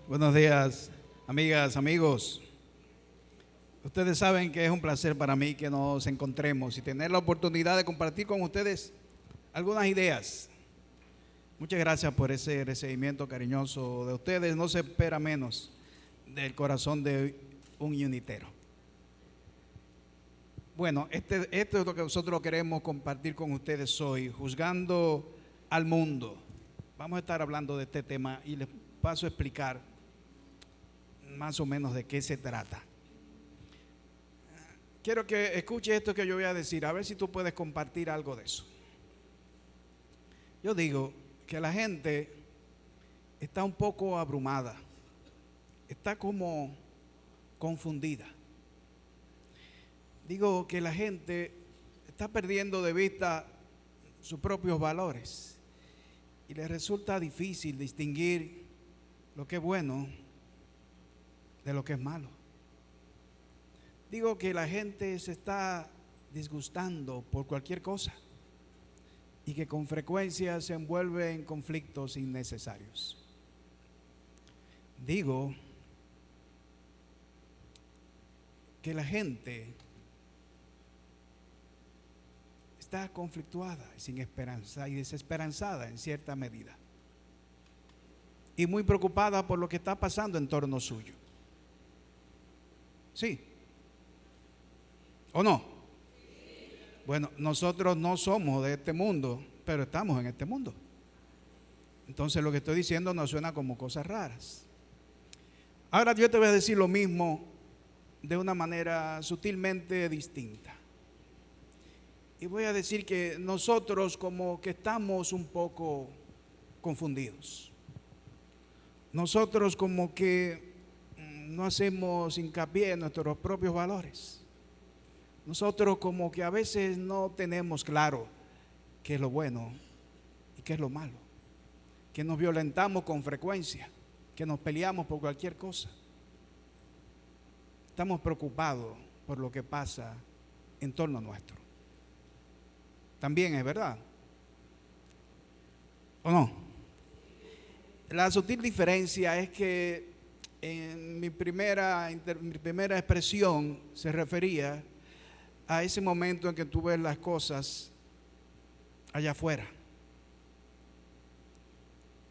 Buenos días, amigas, amigos. Ustedes saben que es un placer para mí que nos encontremos y tener la oportunidad de compartir con ustedes algunas ideas. Muchas gracias por ese recibimiento cariñoso de ustedes. No se espera menos del corazón de un unitero. Bueno, esto es lo que nosotros queremos compartir con ustedes hoy, juzgando al mundo. Vamos a estar hablando de este tema y les paso a explicar más o menos de qué se trata. Quiero que escuche esto que yo voy a decir, a ver si tú puedes compartir algo de eso. Yo digo que la gente está un poco abrumada, está como confundida. Digo que la gente está perdiendo de vista sus propios valores y les resulta difícil distinguir lo que es bueno de lo que es malo. Digo que la gente se está disgustando por cualquier cosa y que con frecuencia se envuelve en conflictos innecesarios. Digo que la gente está conflictuada, sin esperanza y desesperanzada en cierta medida, y muy preocupada por lo que está pasando en torno suyo. ¿Sí? ¿O no? Bueno, nosotros no somos de este mundo, pero estamos en este mundo. Entonces lo que estoy diciendo no suena como cosas raras. Ahora yo te voy a decir lo mismo de una manera sutilmente distinta. Y voy a decir que nosotros como que estamos un poco confundidos. Nosotros como que no hacemos hincapié en nuestros propios valores. Nosotros como que a veces no tenemos claro qué es lo bueno y qué es lo malo. Que nos violentamos con frecuencia, que nos peleamos por cualquier cosa. Estamos preocupados por lo que pasa en torno nuestro. También es verdad, ¿o no? La sutil diferencia es que en mi primera expresión se refería a ese momento en que tú ves las cosas allá afuera.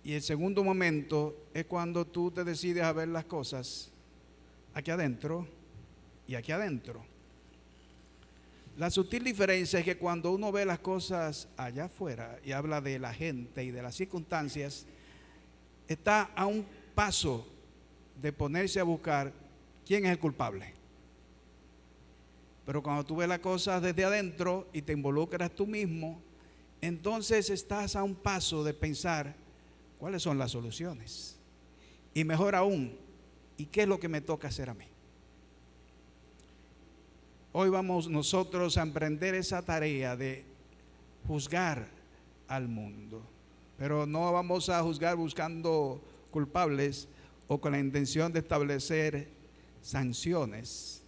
Y el segundo momento es cuando tú te decides a ver las cosas aquí adentro y aquí adentro. La sutil diferencia es que cuando uno ve las cosas allá afuera y habla de la gente y de las circunstancias, está a un paso de ponerse a buscar quién es el culpable. Pero cuando tú ves las cosas desde adentro y te involucras tú mismo, entonces estás a un paso de pensar cuáles son las soluciones. Y mejor aún, ¿y qué es lo que me toca hacer a mí? Hoy vamos nosotros a emprender esa tarea de juzgar al mundo. Pero no vamos a juzgar buscando culpables o con la intención de establecer sanciones,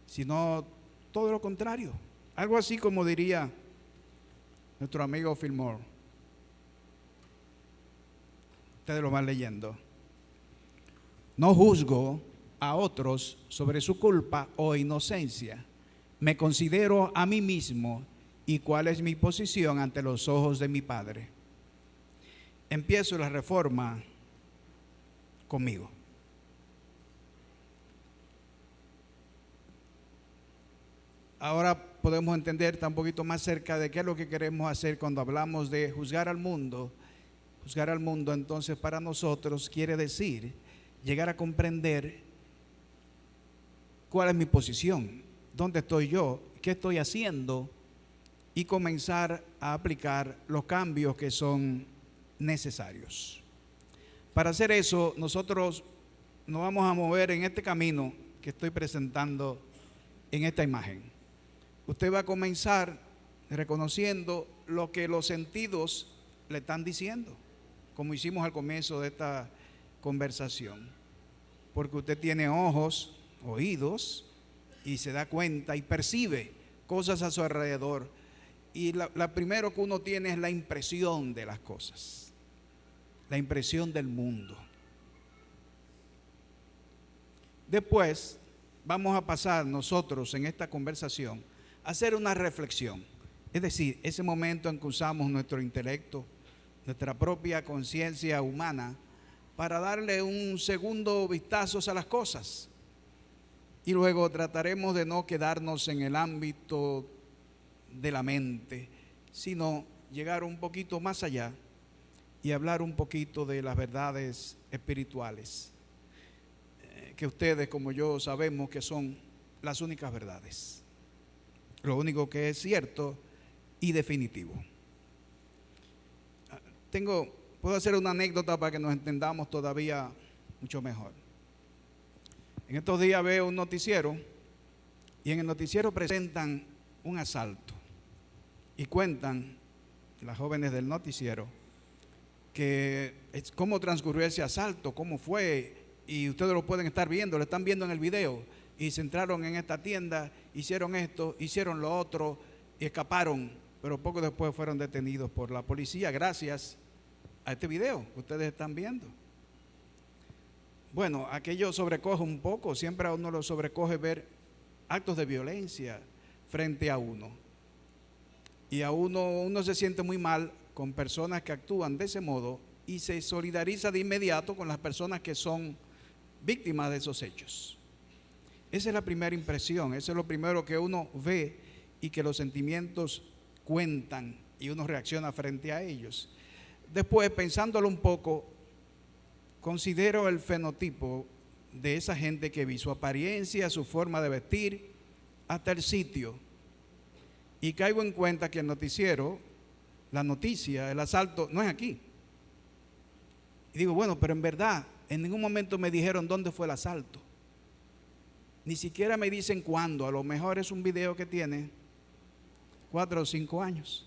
sino todo lo contrario. Algo así como diría nuestro amigo Fillmore. Ustedes lo van leyendo. No juzgo a otros sobre su culpa o inocencia. Me considero a mí mismo y cuál es mi posición ante los ojos de mi Padre. Empiezo la reforma conmigo. Ahora podemos entender un poquito más cerca de qué es lo que queremos hacer cuando hablamos de juzgar al mundo. Juzgar al mundo, entonces, para nosotros quiere decir llegar a comprender cuál es mi posición, dónde estoy yo, qué estoy haciendo y comenzar a aplicar los cambios que son necesarios. Para hacer eso, nosotros nos vamos a mover en este camino que estoy presentando en esta imagen. Usted va a comenzar reconociendo lo que los sentidos le están diciendo, como hicimos al comienzo de esta conversación. Porque usted tiene ojos, oídos, y se da cuenta y percibe cosas a su alrededor. Y la primero que uno tiene es la impresión de las cosas, la impresión del mundo. Después vamos a pasar nosotros en esta conversación a hacer una reflexión. Es decir, ese momento en que usamos nuestro intelecto, nuestra propia conciencia humana, para darle un segundo vistazo a las cosas. Y luego trataremos de no quedarnos en el ámbito de la mente, sino llegar un poquito más allá y hablar un poquito de las verdades espirituales, que ustedes como yo sabemos que son las únicas verdades, lo único que es cierto y definitivo. Puedo hacer una anécdota para que nos entendamos todavía mucho mejor. En estos días veo un noticiero y en el noticiero presentan un asalto y cuentan las jóvenes del noticiero cómo transcurrió ese asalto, cómo fue, y ustedes lo pueden estar viendo, lo están viendo en el video, y se entraron en esta tienda, hicieron esto, hicieron lo otro, y escaparon, pero poco después fueron detenidos por la policía gracias a este video que ustedes están viendo. Bueno, aquello sobrecoge un poco, siempre a uno lo sobrecoge ver actos de violencia frente a uno. Y a uno se siente muy mal con personas que actúan de ese modo y se solidariza de inmediato con las personas que son víctimas de esos hechos. Esa es la primera impresión, eso es lo primero que uno ve y que los sentimientos cuentan y uno reacciona frente a ellos. Después, pensándolo un poco, considero el fenotipo de esa gente que vi, su apariencia, su forma de vestir, hasta el sitio. Y caigo en cuenta que el noticiero, la noticia, el asalto, no es aquí. Y digo, bueno, pero en verdad, en ningún momento me dijeron dónde fue el asalto. Ni siquiera me dicen cuándo. A lo mejor es un video que tiene 4 o 5 años.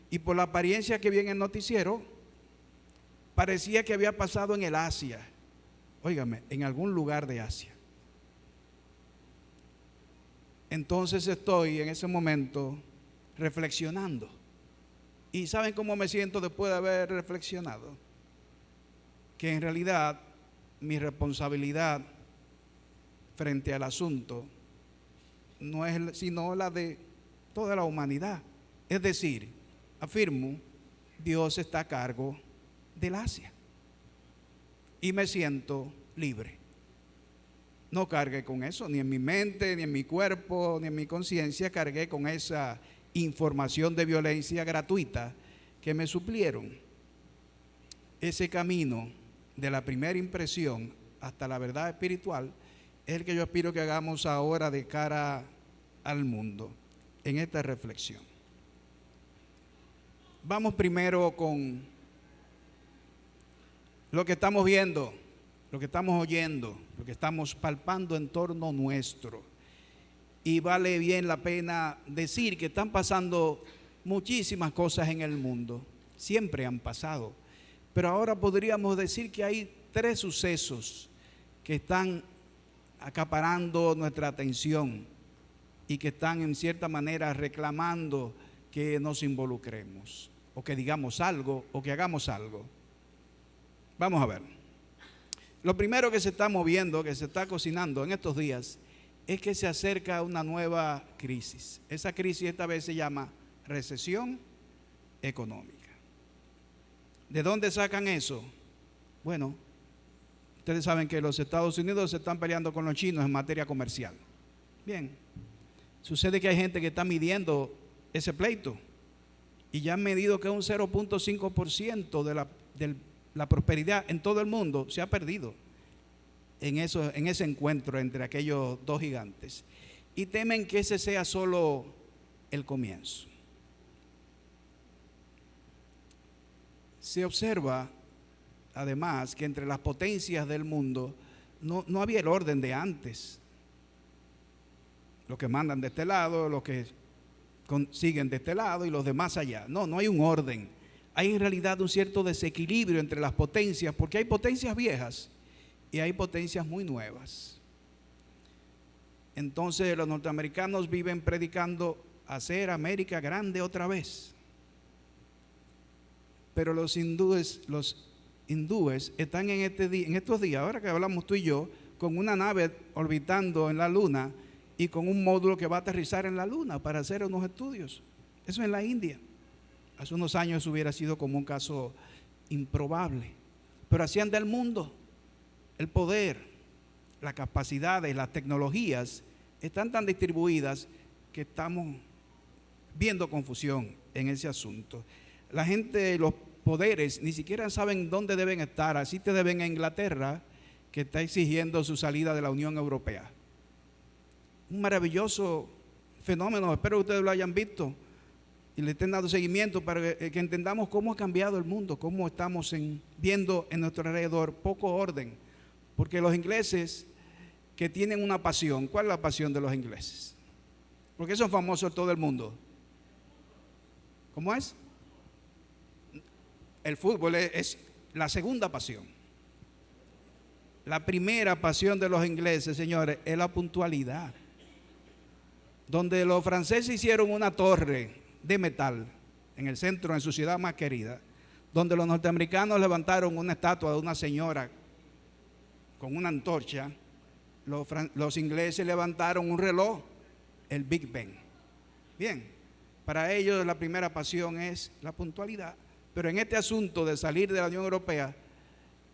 Y por la apariencia que vi en el noticiero, parecía que había pasado en el Asia. Óigame, en algún lugar de Asia. Entonces estoy en ese momento reflexionando. ¿Y saben cómo me siento después de haber reflexionado? Que en realidad mi responsabilidad frente al asunto no es sino la de toda la humanidad. Es decir, afirmo, Dios está a cargo del Asia. Y me siento libre. No cargué con eso, ni en mi mente, ni en mi cuerpo, ni en mi conciencia cargué con esa información de violencia gratuita que me suplieron. Ese camino de la primera impresión hasta la verdad espiritual es el que yo aspiro que hagamos ahora de cara al mundo en esta reflexión. Vamos primero con lo que estamos viendo, lo que estamos oyendo, lo que estamos palpando en torno nuestro. Y vale bien la pena decir que están pasando muchísimas cosas en el mundo, siempre han pasado, pero ahora podríamos decir que hay 3 sucesos que están acaparando nuestra atención y que están en cierta manera reclamando que nos involucremos, o que digamos algo, o que hagamos algo. Vamos a ver. Lo primero que se está moviendo, que se está cocinando en estos días, es que se acerca una nueva crisis. Esa crisis esta vez se llama recesión económica. ¿De dónde sacan eso? Bueno, ustedes saben que los Estados Unidos se están peleando con los chinos en materia comercial. Bien, sucede que hay gente que está midiendo ese pleito y ya han medido que un 0.5% de la prosperidad en todo el mundo se ha perdido en ese encuentro entre aquellos 2 gigantes, y temen que ese sea solo el comienzo. Se observa además que entre las potencias del mundo no había el orden de antes. Los que mandan de este lado, los que siguen de este lado y los demás allá. No hay un orden. Hay en realidad un cierto desequilibrio entre las potencias, porque hay potencias viejas y hay potencias muy nuevas. Entonces los norteamericanos viven predicando hacer América grande otra vez. Pero los hindúes están en estos días, ahora que hablamos tú y yo, con una nave orbitando en la Luna y con un módulo que va a aterrizar en la Luna para hacer unos estudios. Eso en la India. Hace unos años eso hubiera sido como un caso improbable. Pero así anda el mundo. El poder, las capacidades, las tecnologías están tan distribuidas que estamos viendo confusión en ese asunto. La gente, los poderes, ni siquiera saben dónde deben estar. Así te deben a Inglaterra, que está exigiendo su salida de la Unión Europea. Un maravilloso fenómeno, espero que ustedes lo hayan visto y le estén dando seguimiento para que entendamos cómo ha cambiado el mundo, cómo estamos viendo en nuestro alrededor poco orden. Porque los ingleses que tienen una pasión, ¿cuál es la pasión de los ingleses? Porque son famosos en todo el mundo. ¿Cómo es? El fútbol es la segunda pasión. La primera pasión de los ingleses, señores, es la puntualidad. Donde los franceses hicieron una torre de metal en el centro, en su ciudad más querida, donde los norteamericanos levantaron una estatua de una señora con una antorcha, los ingleses levantaron un reloj, el Big Ben. Bien, para ellos la primera pasión es la puntualidad, pero en este asunto de salir de la Unión Europea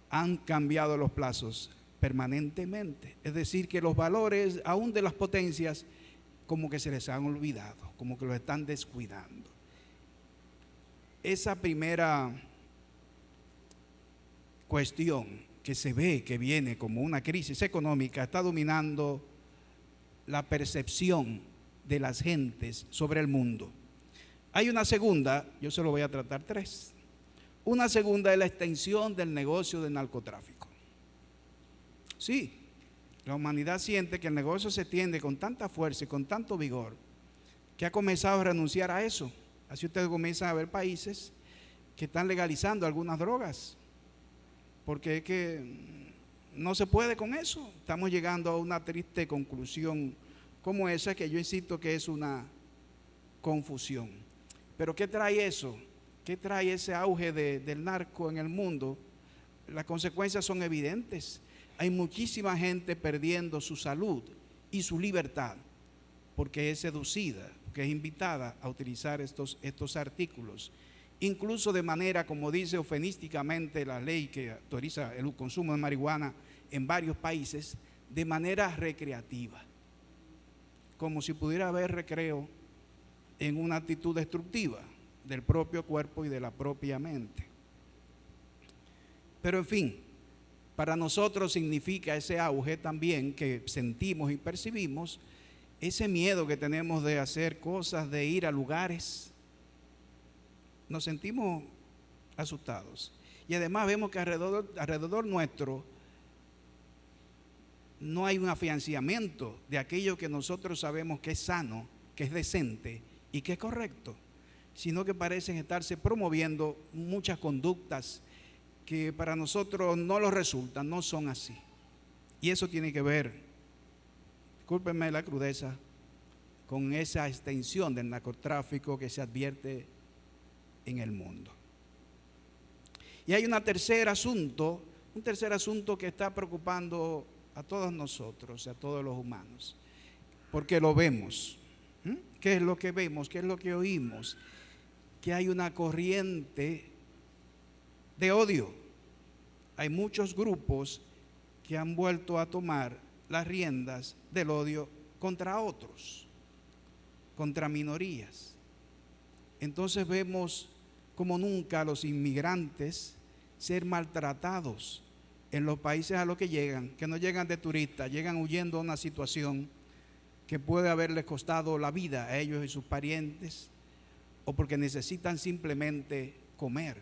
han cambiado los plazos permanentemente. Es decir, que los valores aún de las potencias como que se les han olvidado, como que los están descuidando. Esa primera cuestión que se ve que viene como una crisis económica está dominando la percepción de las gentes sobre el mundo. Hay una segunda, yo se lo voy a tratar tres. Una segunda es la extensión del negocio del narcotráfico. Sí, la humanidad siente que el negocio se extiende con tanta fuerza y con tanto vigor que ha comenzado a renunciar a eso. Así ustedes comienzan a ver países que están legalizando algunas drogas, porque es que no se puede con eso. Estamos llegando a una triste conclusión como esa, que yo insisto que es una confusión. Pero ¿qué trae eso? ¿Qué trae ese auge del narco en el mundo? Las consecuencias son evidentes. Hay muchísima gente perdiendo su salud y su libertad porque es seducida, porque es invitada a utilizar estos artículos, incluso de manera, como dice eufemísticamente la ley que autoriza el consumo de marihuana en varios países, de manera recreativa, como si pudiera haber recreo en una actitud destructiva del propio cuerpo y de la propia mente. Pero en fin, para nosotros significa ese auge también que sentimos y percibimos, ese miedo que tenemos de hacer cosas, de ir a lugares. Nos sentimos asustados. Y además vemos que alrededor nuestro no hay un afianzamiento de aquello que nosotros sabemos que es sano, que es decente y que es correcto, sino que parecen estarse promoviendo muchas conductas que para nosotros no lo resultan, no son así. Y eso tiene que ver, discúlpenme la crudeza, con esa extensión del narcotráfico que se advierte en el mundo. Y hay un tercer asunto que está preocupando a todos nosotros, a todos los humanos, porque lo vemos. ¿Qué es lo que vemos? ¿Qué es lo que oímos? Que hay una corriente de odio. Hay muchos grupos que han vuelto a tomar las riendas del odio contra otros, contra minorías. Entonces vemos como nunca a los inmigrantes ser maltratados en los países a los que llegan, que no llegan de turistas, llegan huyendo a una situación que puede haberles costado la vida a ellos y sus parientes, o porque necesitan simplemente comer,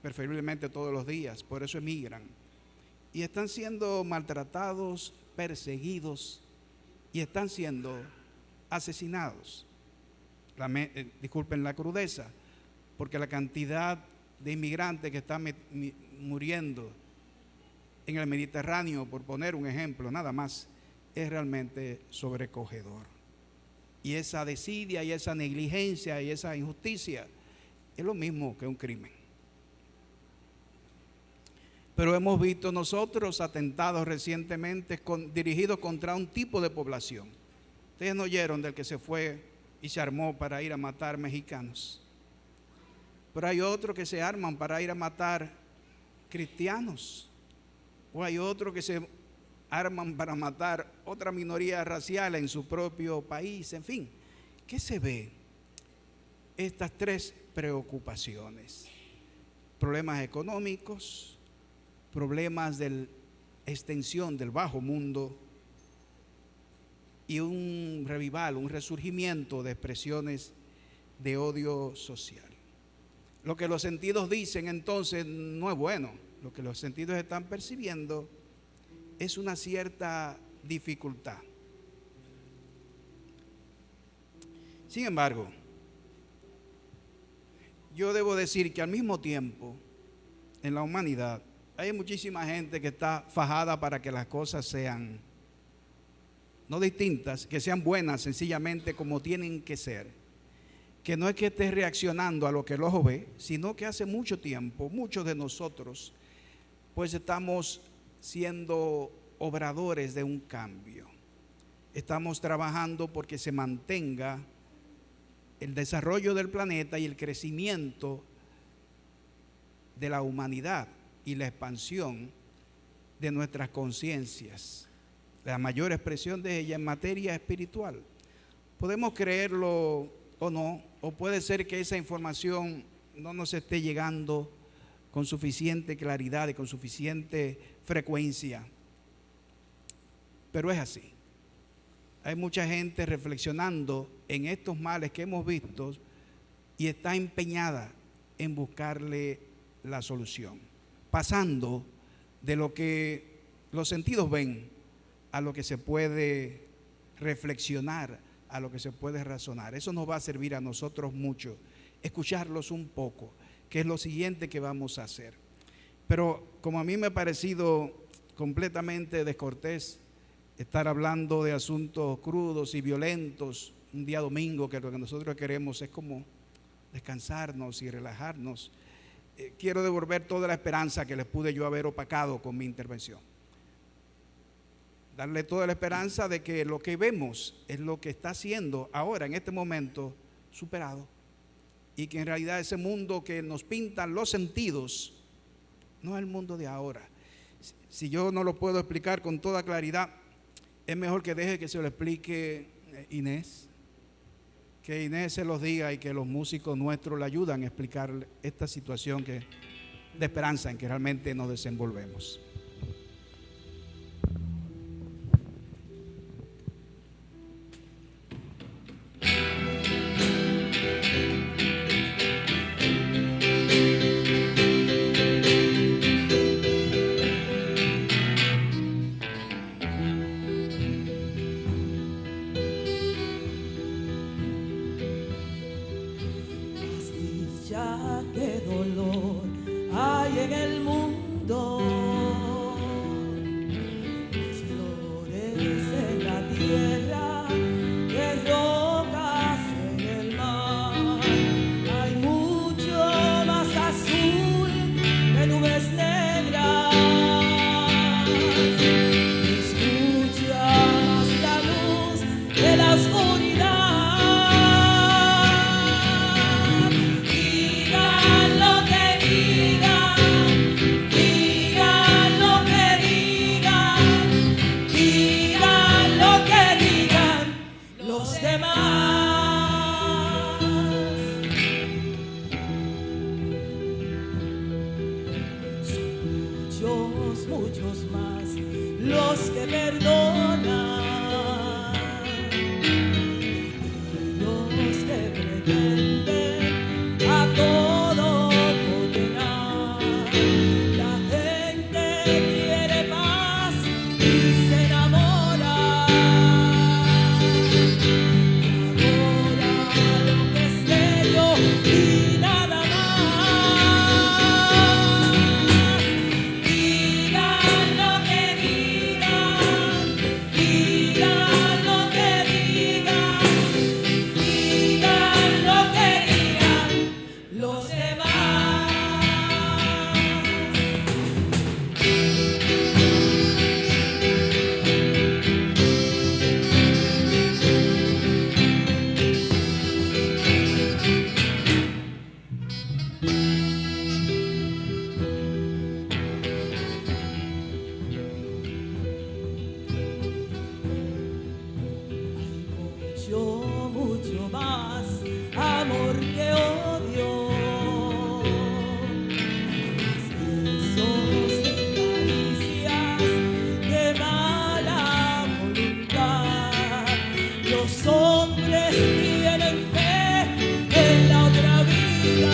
preferiblemente todos los días, por eso emigran. Y están siendo maltratados, perseguidos y están siendo asesinados. Disculpen la crudeza, porque la cantidad de inmigrantes que están muriendo en el Mediterráneo, por poner un ejemplo nada más, es realmente sobrecogedor. Y esa desidia y esa negligencia y esa injusticia es lo mismo que un crimen. Pero hemos visto nosotros atentados recientemente dirigidos contra un tipo de población. Ustedes no oyeron del que se fue y se armó para ir a matar mexicanos. Pero hay otros que se arman para ir a matar cristianos. O hay otros que se arman para matar otra minoría racial en su propio país. En fin, ¿qué se ve? Estas tres preocupaciones: problemas económicos, problemas de extensión del bajo mundo y un revival, un resurgimiento de expresiones de odio social. Lo que los sentidos dicen entonces no es bueno. Lo que los sentidos están percibiendo es una cierta dificultad. Sin embargo, yo debo decir que al mismo tiempo, en la humanidad, hay muchísima gente que está fajada para que las cosas sean no distintas, que sean buenas sencillamente como tienen que ser. Que no es que esté reaccionando a lo que el ojo ve, sino que hace mucho tiempo, muchos de nosotros, pues estamos siendo obradores de un cambio. Estamos trabajando porque se mantenga el desarrollo del planeta y el crecimiento de la humanidad y la expansión de nuestras conciencias, la mayor expresión de ella en materia espiritual. Podemos creerlo o no, o puede ser que esa información no nos esté llegando con suficiente claridad y con suficiente frecuencia, pero es así. Hay mucha gente reflexionando en estos males que hemos visto y está empeñada en buscarle la solución, pasando de lo que los sentidos ven a lo que se puede reflexionar, a lo que se puede razonar. Eso nos va a servir a nosotros mucho, escucharlos un poco, que es lo siguiente que vamos a hacer. Pero como a mí me ha parecido completamente descortés estar hablando de asuntos crudos y violentos un día domingo, que lo que nosotros queremos es como descansarnos y relajarnos, quiero devolver toda la esperanza que les pude yo haber opacado con mi intervención. Darle toda la esperanza de que lo que vemos es lo que está siendo ahora, en este momento, superado. Y que en realidad ese mundo que nos pintan los sentidos no es el mundo de ahora. Si yo no lo puedo explicar con toda claridad, es mejor que deje que se lo explique Inés. Que Inés se los diga y que los músicos nuestros le ayudan a explicar esta situación de esperanza en que realmente nos desenvolvemos. Qué dolor hay en el mundo, flores en la tierra, que rocas en el mar. Hay mucho más azul que nubes negras. Escucha más la luz de la oscuridad. Muchos más los que perdonan, los que pretenden a todo condenar. La gente quiere paz y se enamora. mucho, mucho más amor que odio. Besos y caricias de mala voluntad. Los hombres tienen fe en la otra vida.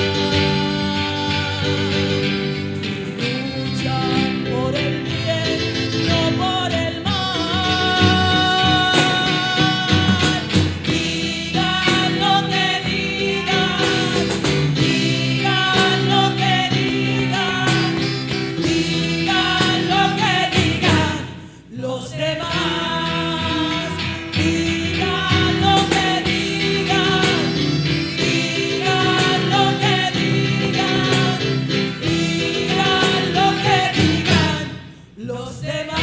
Luchan por el bien, no por el mal. Digan lo que digan, digan lo que digan, digan lo que digan los demás. Digan lo que digan, digan lo que digan, digan lo que digan los demás.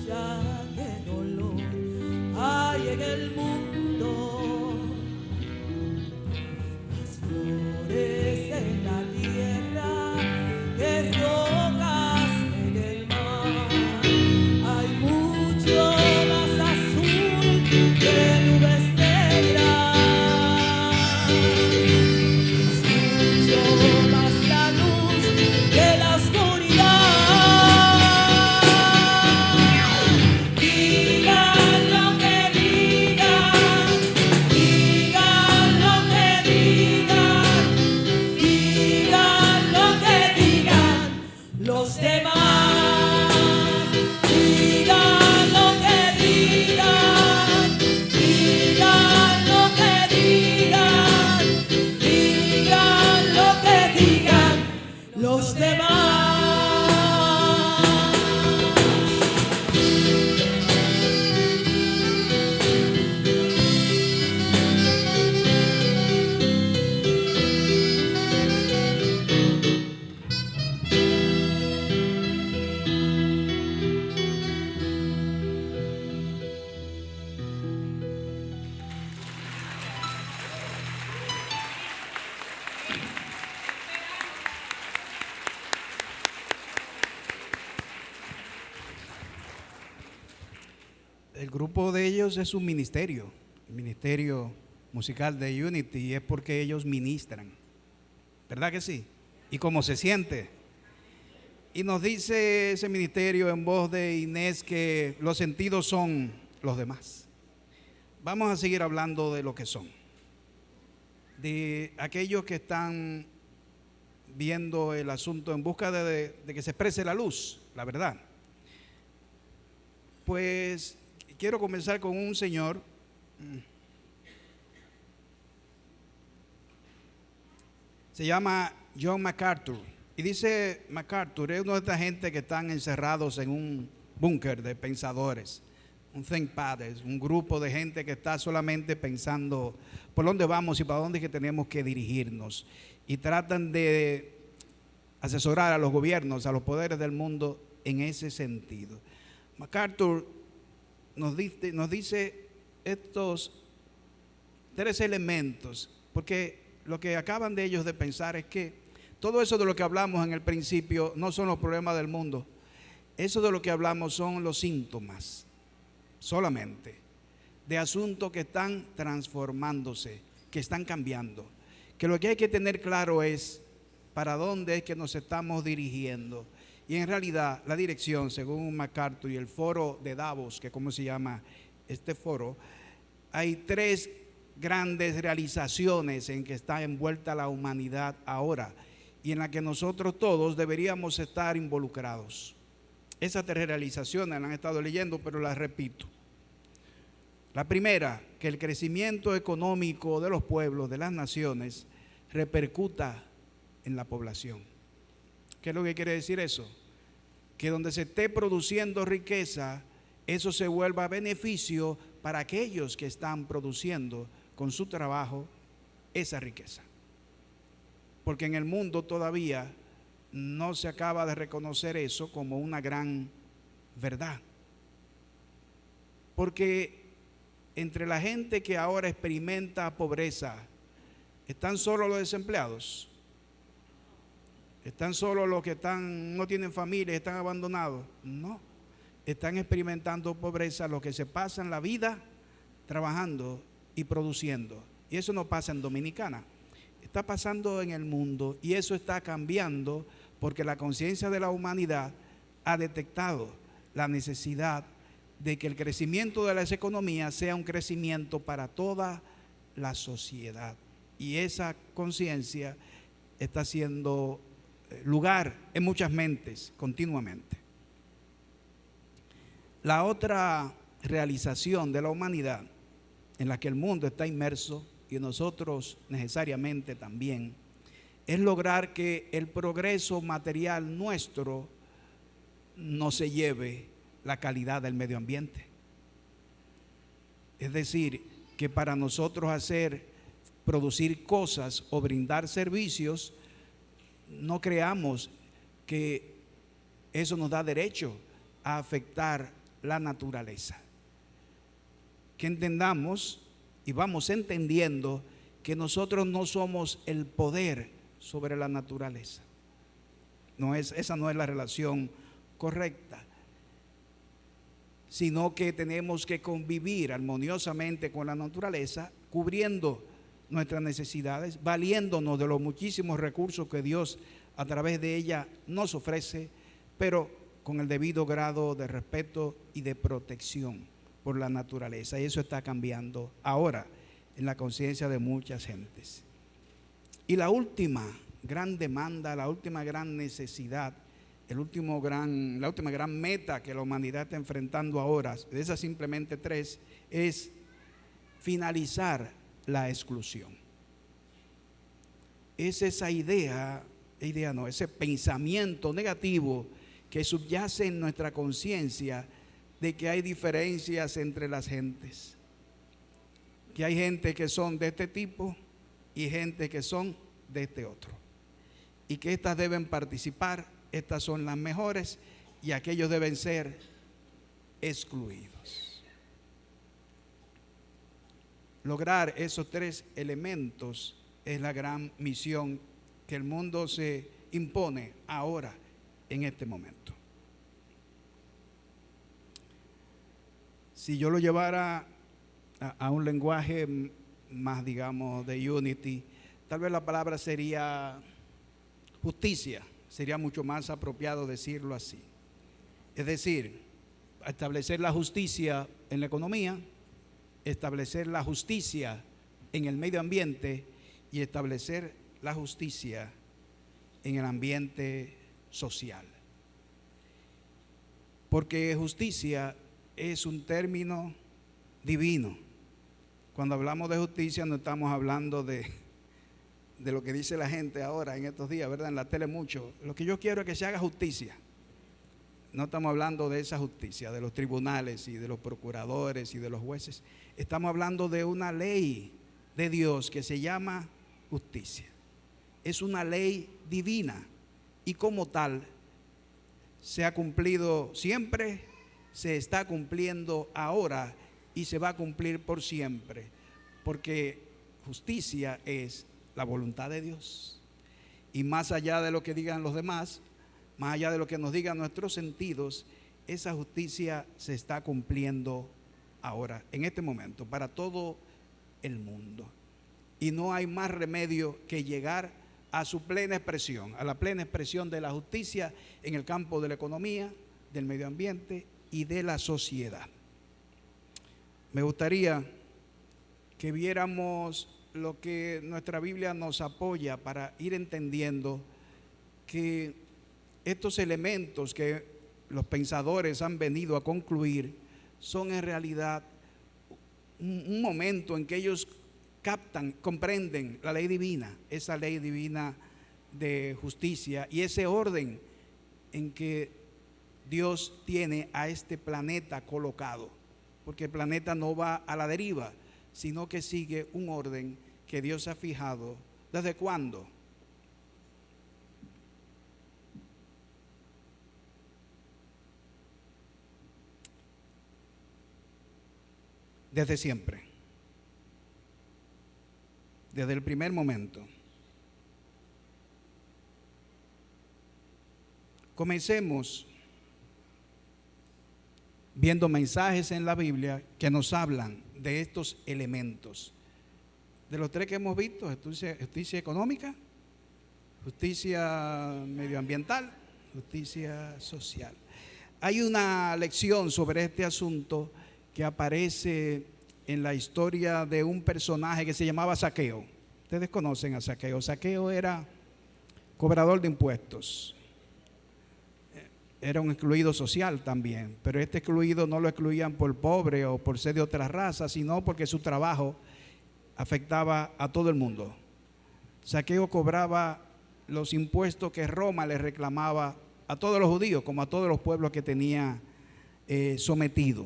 Ya qué dolor hay en el mundo, más flores en la tierra que rocas en el mar. Hay mucho más azul que nubes negras, es mucho más la luz que la oscuridad. Digan lo que digan, digan lo que digan, digan lo que digan los demás. Digan lo que digan, digan lo que digan, digan lo que digan los demás. El grupo de ellos es un ministerio, el ministerio musical de Unity, y es porque ellos ministran, ¿verdad que sí? ¿Y cómo se siente? Y nos dice ese ministerio en voz de Inés que los sentidos son los demás. Vamos a seguir hablando de lo que son, de aquellos que están viendo el asunto en busca de que se exprese la luz, la verdad. Pues quiero comenzar con un señor se llama John MacArthur, y dice MacArthur es uno de esta gente que están encerrados en un búnker de pensadores, un think pad, es un grupo de gente que está solamente pensando por dónde vamos y para dónde es que tenemos que dirigirnos, y tratan de asesorar a los gobiernos, a los poderes del mundo en ese sentido. MacArthur nos dice estos tres elementos, porque lo que acaban de ellos de pensar es que todo eso de lo que hablamos en el principio no son los problemas del mundo, eso de lo que hablamos son los síntomas solamente de asuntos que están transformándose, que están cambiando, que lo que hay que tener claro es para dónde es que nos estamos dirigiendo. Y en realidad la dirección, según MacArthur y el foro de Davos, que cómo se llama este foro, hay tres grandes realizaciones en que está envuelta la humanidad ahora y en la que nosotros todos deberíamos estar involucrados. Esas tres realizaciones las han estado leyendo, pero las repito. La primera, que el crecimiento económico de los pueblos, de las naciones, repercuta en la población. ¿Qué es lo que quiere decir eso? Que donde se esté produciendo riqueza, eso se vuelva beneficio para aquellos que están produciendo con su trabajo esa riqueza. Porque en el mundo todavía no se acaba de reconocer eso como una gran verdad. Porque entre la gente que ahora experimenta pobreza, ¿están solo los desempleados? ¿Están solo los que no tienen familia, están abandonados? No, están experimentando pobreza los que se pasan la vida trabajando y produciendo. Y eso no pasa en Dominicana, está pasando en el mundo, y eso está cambiando porque la conciencia de la humanidad ha detectado la necesidad de que el crecimiento de las economías sea un crecimiento para toda la sociedad. Y esa conciencia está haciendo lugar en muchas mentes continuamente. La otra realización de la humanidad en la que el mundo está inmerso, y nosotros necesariamente también, es lograr que el progreso material nuestro no se lleve la calidad del medio ambiente. Es decir, que para nosotros producir cosas o brindar servicios, no creamos que eso nos da derecho a afectar la naturaleza. Que entendamos y vamos entendiendo que nosotros no somos el poder sobre la naturaleza. Esa no es la relación correcta, sino que tenemos que convivir armoniosamente con la naturaleza, cubriendo nuestras necesidades, valiéndonos de los muchísimos recursos que Dios a través de ella nos ofrece, pero con el debido grado de respeto y de protección por la naturaleza. Y eso está cambiando ahora en la conciencia de muchas gentes. Y la última gran demanda, la última gran necesidad, la última gran meta que la humanidad está enfrentando ahora, de esas simplemente tres, es finalizar la exclusión. Es esa ese pensamiento negativo que subyace en nuestra conciencia de que hay diferencias entre las gentes, que hay gente que son de este tipo y gente que son de este otro, y que estas deben participar, estas son las mejores, y aquellos deben ser excluidos. Lograr esos tres elementos es la gran misión que el mundo se impone ahora, en este momento. Si yo lo llevara a un lenguaje más, digamos, de Unity, tal vez la palabra sería justicia, sería mucho más apropiado decirlo así. Es decir, establecer la justicia en la economía, establecer la justicia en el medio ambiente y establecer la justicia en el ambiente social. Porque justicia es un término divino. Cuando hablamos de justicia no estamos hablando de lo que dice la gente ahora en estos días, ¿verdad? En la tele mucho. Lo que yo quiero es que se haga justicia. No estamos hablando de esa justicia, de los tribunales y de los procuradores y de los jueces. Estamos hablando de una ley de Dios que se llama justicia. Es una ley divina y como tal se ha cumplido siempre, se está cumpliendo ahora y se va a cumplir por siempre, porque justicia es la voluntad de Dios. Y más allá de lo que digan los demás, más allá de lo que nos digan nuestros sentidos, esa justicia se está cumpliendo ahora, en este momento, para todo el mundo. Y no hay más remedio que llegar a su plena expresión, a la plena expresión de la justicia en el campo de la economía, del medio ambiente y de la sociedad. Me gustaría que viéramos lo que nuestra Biblia nos apoya para ir entendiendo que estos elementos que los pensadores han venido a concluir son en realidad un momento en que ellos comprenden la ley divina, esa ley divina de justicia y ese orden en que Dios tiene a este planeta colocado. porque el planeta no va a la deriva, sino que sigue un orden que Dios ha fijado. ¿Desde cuándo? Desde siempre, desde el primer momento. Comencemos viendo mensajes en la Biblia que nos hablan de estos elementos. De los tres que hemos visto: justicia económica, justicia medioambiental, justicia social. Hay una lección sobre este asunto que aparece en la historia de un personaje que se llamaba Zaqueo. Ustedes conocen a Zaqueo. Zaqueo era cobrador de impuestos. Era un excluido social también, pero este excluido no lo excluían por pobre o por ser de otra raza, sino porque su trabajo afectaba a todo el mundo. Zaqueo cobraba los impuestos que Roma le reclamaba a todos los judíos, como a todos los pueblos que tenía sometido.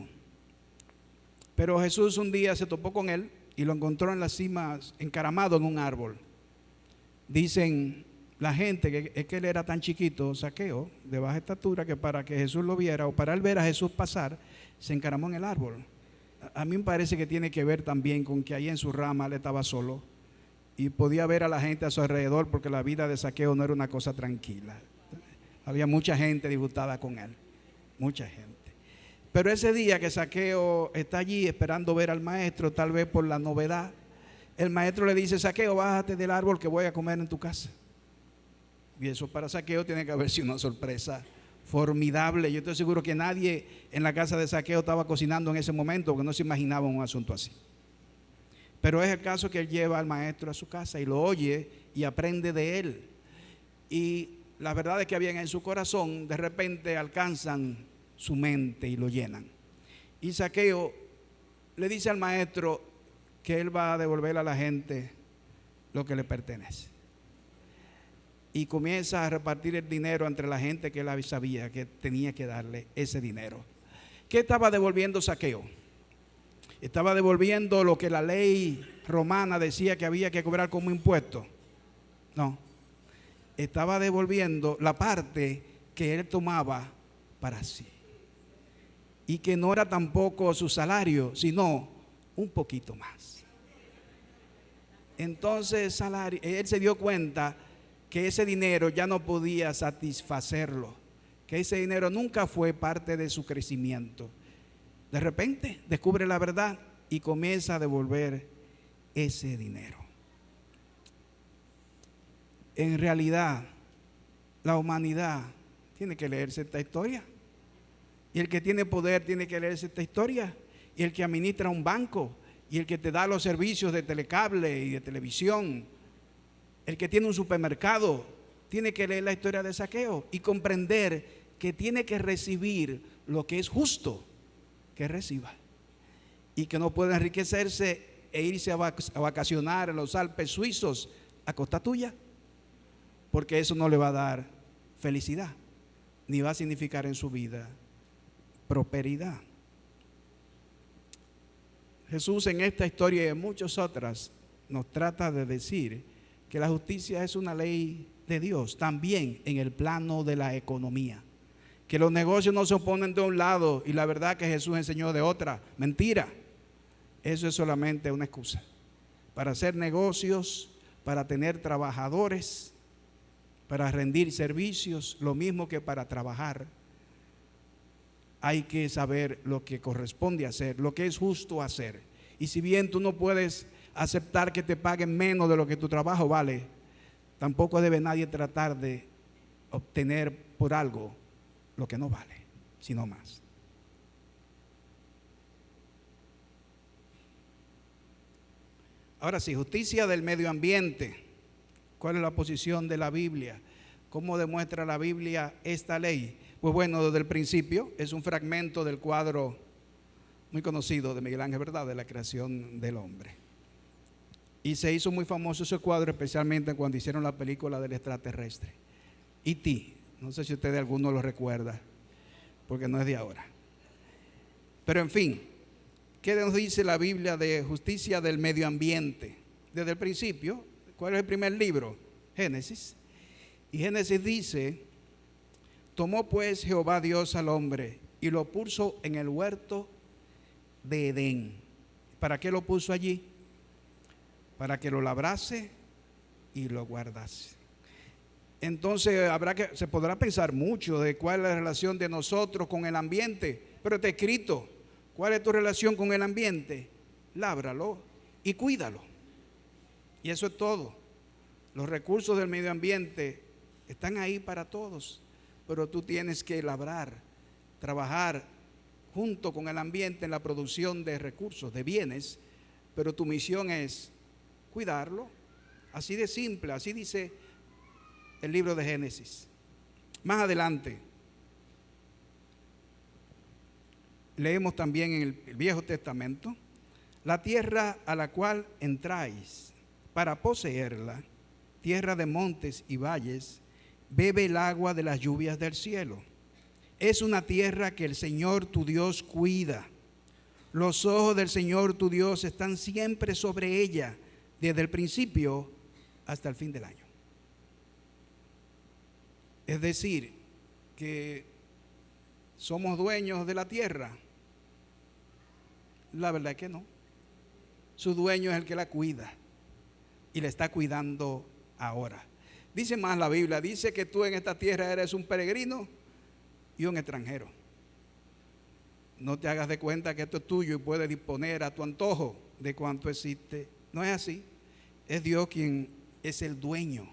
Pero Jesús un día se topó con él y lo encontró en la cima, encaramado en un árbol. Dicen la gente que es que él era tan chiquito, Zaqueo, de baja estatura, que para que Jesús lo viera o para él ver a Jesús pasar, se encaramó en el árbol. A mí me parece que tiene que ver también con que ahí en su rama él estaba solo y podía ver a la gente a su alrededor, porque la vida de Zaqueo no era una cosa tranquila. Había mucha gente disgustada con él, mucha gente. Pero ese día que Zaqueo está allí esperando ver al maestro, tal vez por la novedad, el maestro le dice: Zaqueo, bájate del árbol que voy a comer en tu casa. Y eso para Zaqueo tiene que haber sido una sorpresa formidable. Yo estoy seguro que nadie en la casa de Zaqueo estaba cocinando en ese momento, porque no se imaginaba un asunto así. Pero es el caso que él lleva al maestro a su casa y lo oye y aprende de él. Y las verdades que habían en su corazón de repente alcanzan su mente y lo llenan. Y Zaqueo le dice al maestro que él va a devolver a la gente lo que le pertenece. Y comienza a repartir el dinero entre la gente que él sabía que tenía que darle ese dinero. ¿Qué estaba devolviendo Zaqueo? Estaba devolviendo lo que la ley romana decía que había que cobrar como impuesto. No, estaba devolviendo la parte que él tomaba para sí. Y que no era tampoco su salario, sino un poquito más. Entonces él se dio cuenta que ese dinero ya no podía satisfacerlo, que ese dinero nunca fue parte de su crecimiento. De repente descubre la verdad y comienza a devolver ese dinero. En realidad, la humanidad tiene que leerse esta historia. Y el que tiene poder tiene que leerse esta historia. Y el que administra un banco, y el que te da los servicios de telecable y de televisión, el que tiene un supermercado, tiene que leer la historia de Zaqueo y comprender que tiene que recibir lo que es justo que reciba. Y que no puede enriquecerse e irse a vacacionar en los Alpes suizos a costa tuya, porque eso no le va a dar felicidad, ni va a significar en su vida prosperidad. Jesús en esta historia y en muchas otras nos trata de decir que la justicia es una ley de Dios, también en el plano de la economía. Que los negocios no se oponen de un lado y la verdad que Jesús enseñó de otra. Mentira. Eso es solamente una excusa para hacer negocios, para tener trabajadores, para rendir servicios, lo mismo que para trabajar. Hay que saber lo que corresponde hacer, lo que es justo hacer. Y si bien tú no puedes aceptar que te paguen menos de lo que tu trabajo vale, tampoco debe nadie tratar de obtener por algo lo que no vale, sino más. Ahora sí, justicia del medio ambiente. ¿Cuál es la posición de la Biblia? ¿Cómo demuestra la Biblia esta ley? Pues bueno, desde el principio es un fragmento del cuadro muy conocido de Miguel Ángel, ¿verdad?, de la creación del hombre. Y se hizo muy famoso ese cuadro, especialmente cuando hicieron la película del extraterrestre. E.T., no sé si ustedes alguno lo recuerda, porque no es de ahora. Pero en fin, ¿Qué nos dice la Biblia de justicia del medio ambiente? Desde el principio, ¿cuál es el primer libro? Génesis. Y Génesis dice: tomó pues Jehová Dios al hombre y lo puso en el huerto de Edén. ¿Para qué lo puso allí? Para que lo labrase y lo guardase. Entonces se podrá pensar mucho de cuál es la relación de nosotros con el ambiente, pero está escrito. ¿Cuál es tu relación con el ambiente? Lábralo y cuídalo. Y eso es todo. Los recursos del medio ambiente están ahí para todos, pero tú tienes que labrar, trabajar junto con el ambiente en la producción de recursos, de bienes, pero tu misión es cuidarlo. Así de simple, así dice el libro de Génesis. Más adelante leemos también en el Viejo Testamento: la tierra a la cual entráis para poseerla, tierra de montes y valles, bebe el agua de las lluvias del cielo. Es una tierra que el Señor tu Dios cuida. Los ojos del Señor tu Dios están siempre sobre ella, desde el principio hasta el fin del año. Es decir, que somos dueños de la tierra. La verdad es que no. Su dueño es el que la cuida y la está cuidando ahora. Dice más la Biblia, dice que tú en esta tierra eres un peregrino y un extranjero. No te hagas de cuenta que esto es tuyo y puedes disponer a tu antojo de cuanto existe. No es así. Es Dios quien es el dueño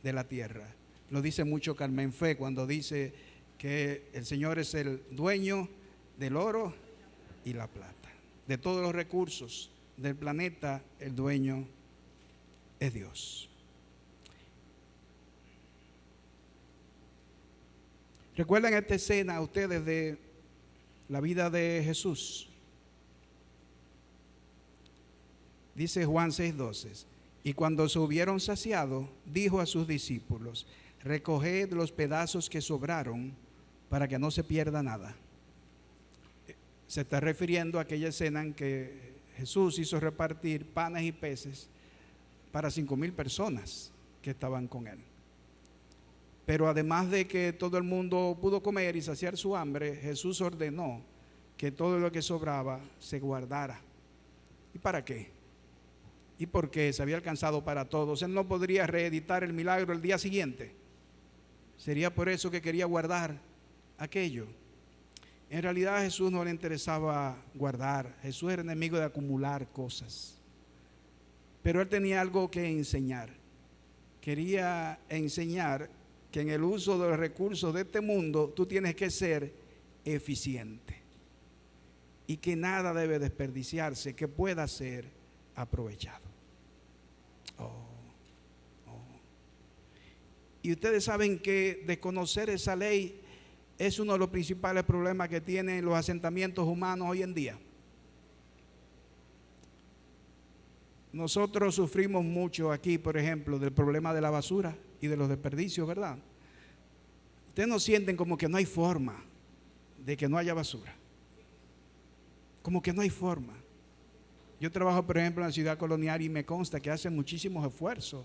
de la tierra. Lo dice mucho Carmen Fe cuando dice que el Señor es el dueño del oro y la plata. De todos los recursos del planeta, el dueño es Dios. ¿Recuerdan esta escena ustedes de la vida de Jesús? Dice Juan 6:12: y cuando se hubieron saciado, dijo a sus discípulos: recoged los pedazos que sobraron para que no se pierda nada. Se está refiriendo a aquella escena en que Jesús hizo repartir panes y peces para 5,000 personas que estaban con él. Pero además de que todo el mundo pudo comer y saciar su hambre, Jesús ordenó que todo lo que sobraba se guardara. ¿Y para qué? ¿Y por qué? Se había alcanzado para todos. Él no podría reeditar el milagro el día siguiente. Sería por eso que quería guardar aquello. En realidad a Jesús no le interesaba guardar. Jesús era enemigo de acumular cosas. Pero él tenía algo que enseñar. Quería enseñar que en el uso de los recursos de este mundo tú tienes que ser eficiente y que nada debe desperdiciarse, que pueda ser aprovechado. Y ustedes saben que desconocer esa ley es uno de los principales problemas que tienen los asentamientos humanos hoy en día. Nosotros sufrimos mucho aquí, por ejemplo, del problema de la basura y de los desperdicios, ¿verdad? Ustedes no sienten como que no hay forma de que no haya basura. Como que no hay forma. Yo trabajo, por ejemplo, en la ciudad colonial y me consta que hacen muchísimos esfuerzos.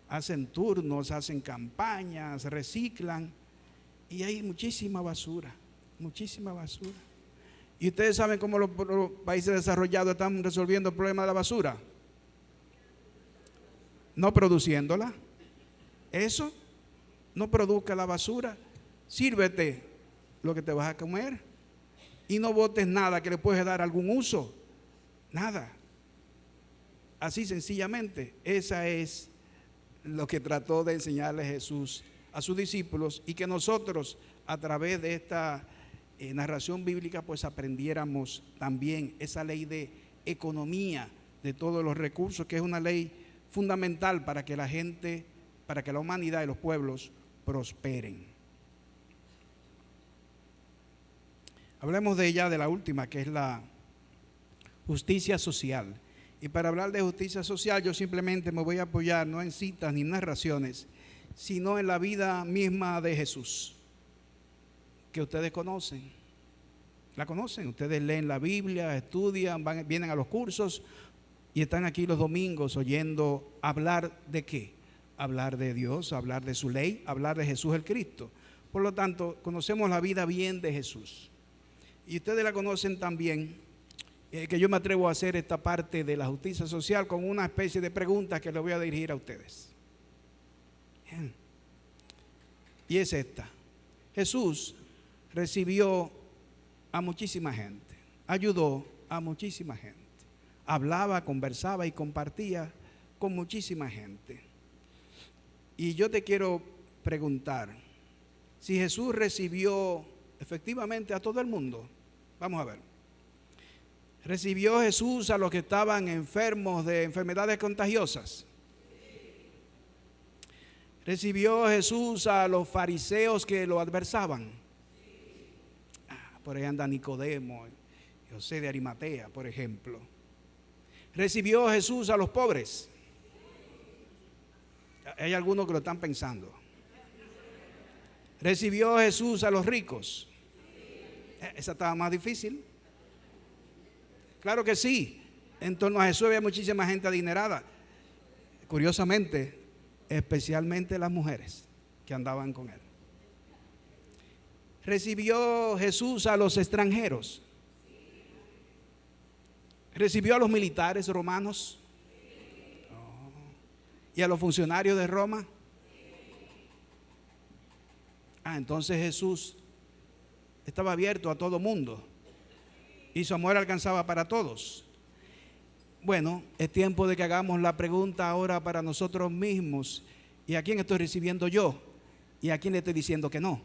Hacen turnos, hacen campañas, reciclan y hay muchísima basura, muchísima basura. ¿Y ustedes saben cómo los países desarrollados están resolviendo el problema de la basura? No produciéndola. Eso, no produzca la basura, sírvete lo que te vas a comer y no botes nada que le puedes dar algún uso, nada. Así sencillamente, esa es lo que trató de enseñarle Jesús a sus discípulos y que nosotros a través de esta narración bíblica pues aprendiéramos también esa ley de economía de todos los recursos, que es una ley fundamental para que la gente, para que la humanidad y los pueblos prosperen. Hablemos de ella, de la última, que es la justicia social. Y para hablar de justicia social yo simplemente me voy a apoyar no en citas ni narraciones, sino en la vida misma de Jesús, que ustedes conocen. La conocen, ustedes leen la Biblia, estudian, vienen a los cursos y están aquí los domingos oyendo hablar de qué, hablar de Dios, hablar de su ley, hablar de Jesús el Cristo. Por lo tanto, conocemos la vida bien de Jesús. Y ustedes la conocen también, que yo me atrevo a hacer esta parte de la justicia social con una especie de preguntas que le voy a dirigir a ustedes. Bien. Y es esta: Jesús recibió a muchísima gente, ayudó a muchísima gente, hablaba, conversaba y compartía con muchísima gente. Y yo te quiero preguntar, si Jesús recibió efectivamente a todo el mundo, vamos a ver. ¿Recibió Jesús a los que estaban enfermos de enfermedades contagiosas? ¿Recibió Jesús a los fariseos que lo adversaban? Por ahí anda Nicodemo, José de Arimatea, por ejemplo. ¿Recibió Jesús a los pobres? Hay algunos que lo están pensando. ¿Recibió Jesús a los ricos? Esa estaba más difícil. Claro que sí. En torno a Jesús había muchísima gente adinerada. Curiosamente, especialmente las mujeres que andaban con él. ¿Recibió Jesús a los extranjeros? ¿Recibió a los militares romanos? ¿Y a los funcionarios de Roma? Entonces Jesús estaba abierto a todo mundo y su amor alcanzaba para todos. Bueno, es tiempo de que hagamos la pregunta ahora para nosotros mismos: ¿y a quién estoy recibiendo yo? ¿Y a quién le estoy diciendo que no?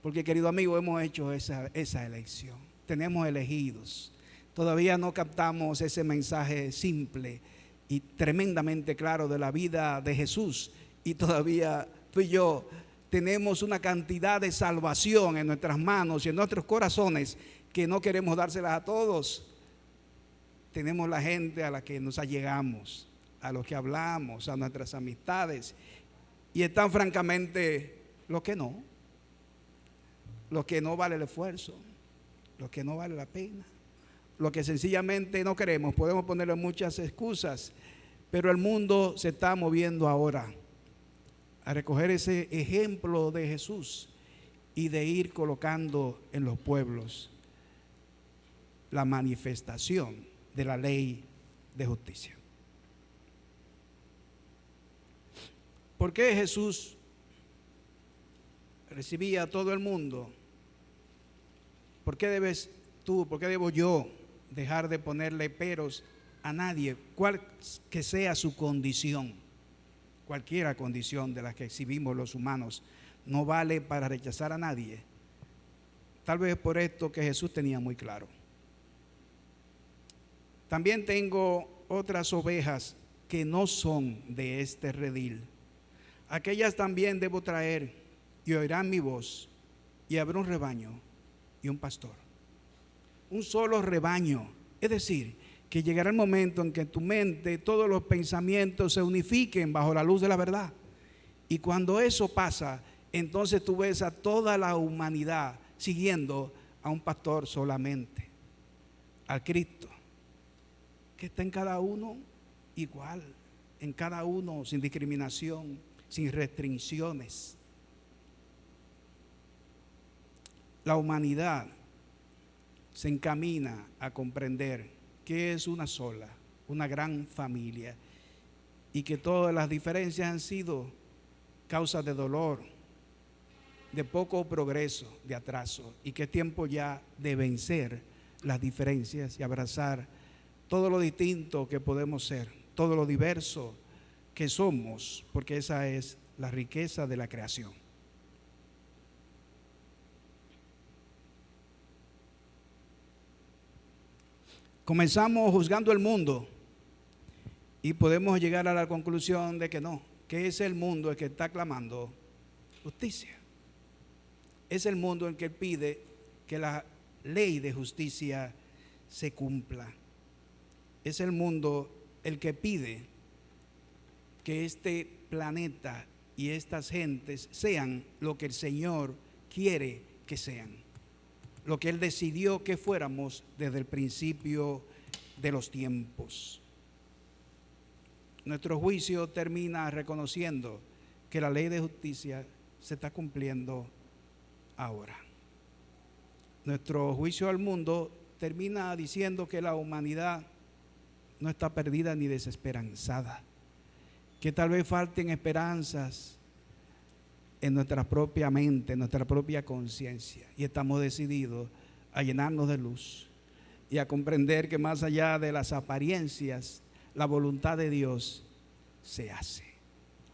Porque, querido amigo, hemos hecho esa elección. Tenemos elegidos. Todavía no captamos ese mensaje simple y tremendamente claro de la vida de Jesús. Y todavía tú y yo tenemos una cantidad de salvación en nuestras manos y en nuestros corazones que no queremos dárselas a todos. Tenemos la gente a la que nos allegamos, a los que hablamos, a nuestras amistades. Y están francamente los que no vale el esfuerzo, los que no vale la pena, los que sencillamente no queremos. Podemos ponerle muchas excusas, pero el mundo se está moviendo ahora a recoger ese ejemplo de Jesús y de ir colocando en los pueblos la manifestación de la ley de justicia. ¿Por qué Jesús recibía a todo el mundo? ¿Por qué debes tú, por qué debo yo dejar de ponerle peros a nadie, cual que sea su condición? Cualquiera condición de la que exhibimos los humanos no vale para rechazar a nadie. Tal vez por esto que Jesús tenía muy claro. También tengo otras ovejas que no son de este redil. Aquellas también debo traer y oirán mi voz, y habrá un rebaño y un pastor. Un solo rebaño. Es decir, que llegará el momento en que en tu mente todos los pensamientos se unifiquen bajo la luz de la verdad. Y cuando eso pasa, entonces tú ves a toda la humanidad siguiendo a un pastor solamente, al Cristo, que está en cada uno igual, en cada uno sin discriminación, sin restricciones. La humanidad se encamina a comprender que es una sola, una gran familia, y que todas las diferencias han sido causas de dolor, de poco progreso, de atraso, y que es tiempo ya de vencer las diferencias y abrazar todo lo distinto que podemos ser, todo lo diverso que somos, porque esa es la riqueza de la creación. Comenzamos juzgando el mundo y podemos llegar a la conclusión de que no, que es el mundo el que está clamando justicia. Es el mundo el que pide que la ley de justicia se cumpla. Es el mundo el que pide que este planeta y estas gentes sean lo que el Señor quiere que sean. lo que Él decidió que fuéramos desde el principio de los tiempos. Nuestro juicio termina reconociendo que la ley de justicia se está cumpliendo ahora. Nuestro juicio al mundo termina diciendo que la humanidad no está perdida ni desesperanzada, que tal vez falten esperanzas en nuestra propia mente, en nuestra propia conciencia, y estamos decididos a llenarnos de luz y a comprender que más allá de las apariencias, la voluntad de Dios se hace,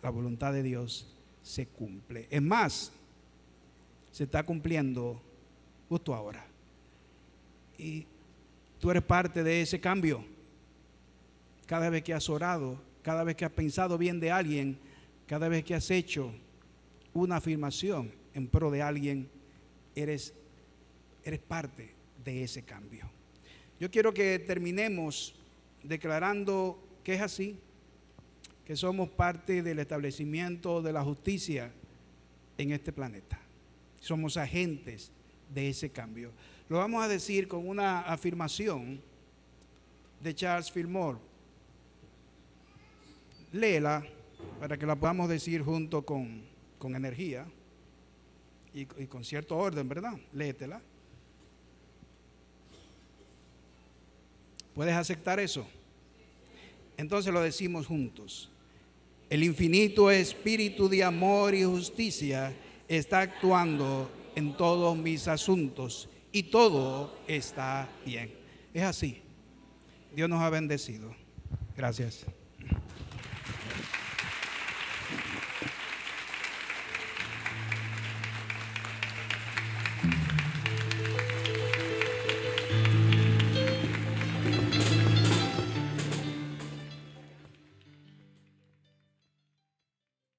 la voluntad de Dios se cumple. Es más, se está cumpliendo justo ahora. Y tú eres parte de ese cambio. Cada vez que has orado, cada vez que has pensado bien de alguien, cada vez que has hecho una afirmación en pro de alguien, eres parte de ese cambio. Yo quiero que terminemos declarando que es así, que somos parte del establecimiento de la justicia en este planeta. Somos agentes de ese cambio. Lo vamos a decir con una afirmación de Charles Fillmore. Léela para que la podamos decir junto con energía y con cierto orden, ¿verdad? Léetela. ¿Puedes aceptar eso? Entonces lo decimos juntos. El infinito espíritu de amor y justicia está actuando en todos mis asuntos y todo está bien. Es así. Dios nos ha bendecido. Gracias.